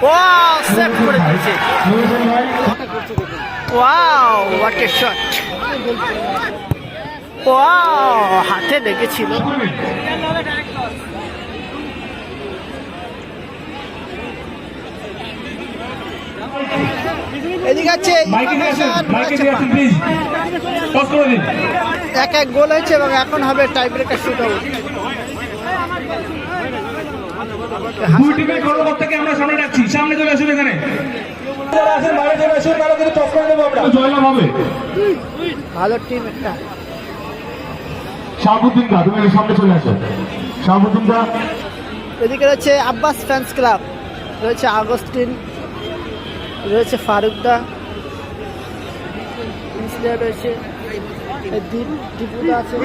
Wow, save করে দিয়েছে। Wow, what a shot. Wow, হাতে লেগেছিল। এদিকে আছে এক এক গোল হয়েছে এবং এখন হবে টাই ব্রেকার শুট আউট। দুই টিমের কর্মকর্তাকে আমরা সামনে রাখছি, সামনে চলে আসুন এখানে। জয়লাভ হবে। ভালো টিম একটা। শাহাবুদ্দিন দা, তুমি সামনে চলে আসো। শাহাবুদ্দিন দা। এদিকে রয়েছে আব্বাস ফ্যান্স ক্লাব, রয়েছে আগস্টিন, রয়েছে ফারুকদা, রয়েছে দীপুদা আছে।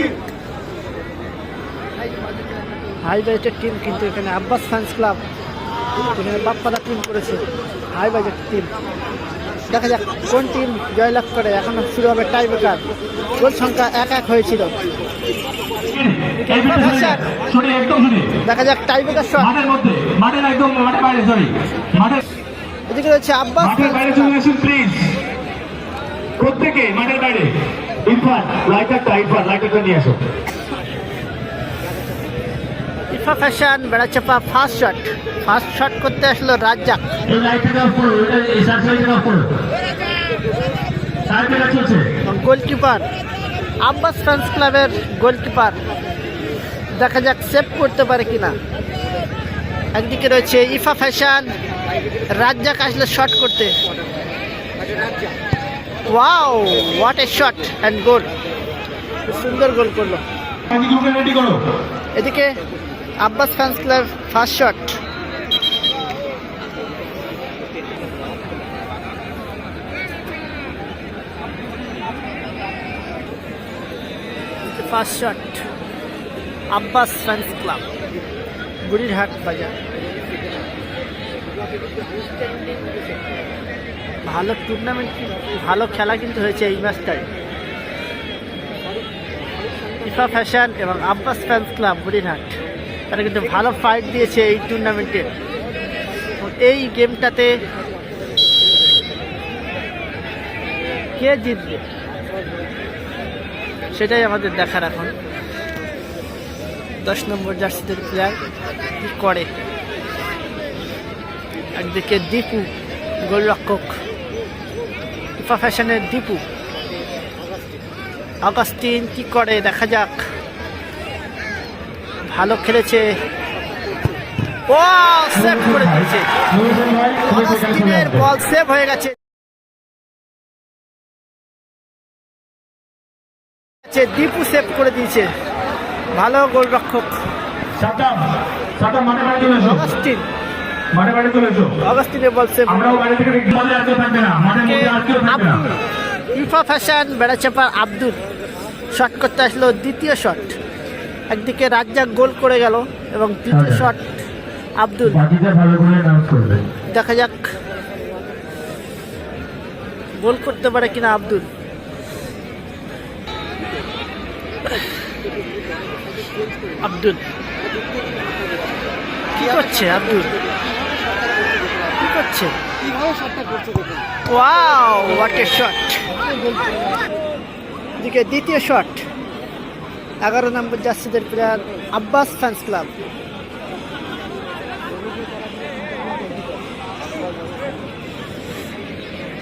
হাই বাজেটের টিম কিন্তু এখানে আব্বাস ফ্যান্স ক্লাব, এখানে বাপ্পাদা টিম করেছে হাই বাজেট টিম। দেখা যাক কোন টিম জয়লাভ করে। এখন শুরু হবে টাই ব্রেকার। গোল সংখ্যা 1-1 হয়েছিল। দেখা যাক টাই ব্রেকার শট। এদিকে রয়েছে আব্বাস প্রত্যেকে মাঠের বাইরে। Ifa fashion Berachampa first shot করতে আসলো রাজ্জাক। গোলকিপার আব্বাস ফ্যান্স ক্লাবের গোলকিপার, দেখা যাক সেভ করতে পারে কিনা। একদিকে রয়েছে ইফা ফ্যাশন, রাজ্জাক আসলে শট করতে। Wow, what a shot and goal. সুন্দর গোল করলো। এদিকে Abbas fans club first shot. First shot Abbas fans club, Burirhat বাজার। ভালো টুর্নামেন্ট, ভালো খেলা কিন্তু হয়েছে এই ম্যাচটায়। ইফা ফ্যাশন এবং আব্বাস ফ্যান্স ক্লাব বুড়িরহাট, তারা কিন্তু ভালো ফাইট দিয়েছে এই টুর্নামেন্টে। এই গেমটাতে কে জিতবে সেটাই আমাদের দেখার এখন। 10 নম্বর জার্সিদের প্লেয়ার কি করে। একদিকে দীপু গোলরক্ষক, ইফা ফ্যাশনের দীপু। আগস্টিন কি করে দেখা যাক। ভালো খেলেছে। ও সেভ করে দিয়েছে। আগস্টিনের বল সেভ হয়ে গেছে। দীপু সেভ করে দিয়েছে। ভালো গোলরক্ষক আগস্টিন। আগস্টিনের বল সেভ। ইফা ফ্যাশন বেড়াচাপার আব্দুল শট করতে আসলো দ্বিতীয় শট। একদিকে রাজ্জাক গোল করে গেল এবং দ্বিতীয় শট আব্দুল। দেখা যাক গোল করতে পারে কিনা আব্দুল। আব্দুল কি করছে? আব্দুল কি করছে? Wow, what a shot. এদিকে দ্বিতীয় শট 11 নম্বর জার্সিদের প্লেয়ার আব্বাস ফ্যান্স ক্লাব।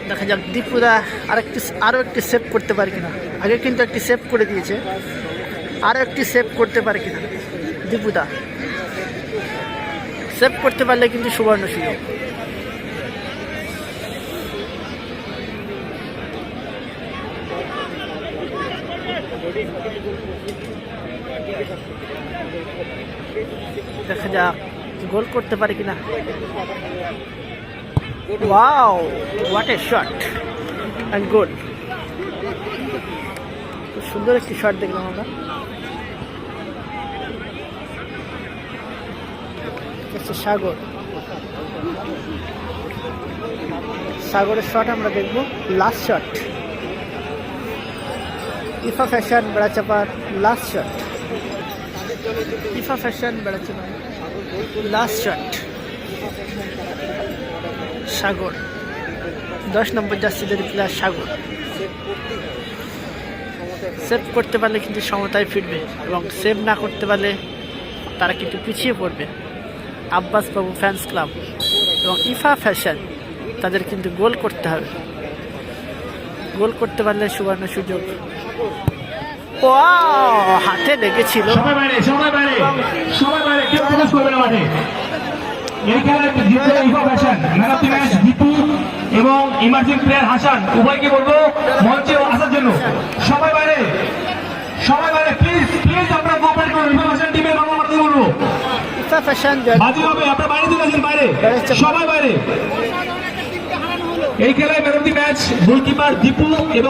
দেখা যাক দীপুদা আরো একটি সেভ করতে পারে কিনা। আগে কিন্তু একটি সেভ করে দিয়েছে, আরো একটি সেভ করতে পারে কিনা দীপুদা। সেভ করতে পারলে কিন্তু সুবর্ণ সুযোগ। দেখা যাক গোল করতে পারে কিনা। Wow, what a shot and goal. খুব সুন্দর একটি শট দেখলাম আমরা। সাগরের শট আমরা দেখবো। লাস্ট শট ইফা ফ্যাশন বেড়াচাপার লাস্ট শট। ইফা ফ্যাশন বেড়াচাপার লাস্ট শট। সাগর, 10 নম্বর জার্সিদের প্লেয়ার সাগর। সেভ করতে পারলে কিন্তু সমতায় ফিরবে এবং সেভ না করতে পারলে তারা কিন্তু পিছিয়ে পড়বে। আব্বাস বাবু ফ্যান্স ক্লাব এবং ইফা ফ্যাশন তাদের কিন্তু গোল করতে হবে, গোল করতে পারলে সুবর্ণ সুযোগ। হাতে লেগেছিল। সবাই বাইরে, সবাই বাইরে, সবাই বাইরে, কেউ প্রকাশ করবে না মাঠে। এই খেলায় জিতল Ifa fashion, man of the match Dipu এবং ইমার্জিং প্লেয়ার হাসান, উভয়কে বলবো মঞ্চে আসার জন্য। সবাই বাইরে, সবাই বাইরে, প্লিজ প্লিজ আপনারা কোঅপারেট করুন। ইফা ফ্যাশন টিমের বাংলা মারতে বলবো, ইফা ফ্যাশন বাজি হবে, আপনারা বাইরে চলে আসেন, বাইরে সবাই বাইরে। এই খেলায় man of the match goalkeeper Dipu এবং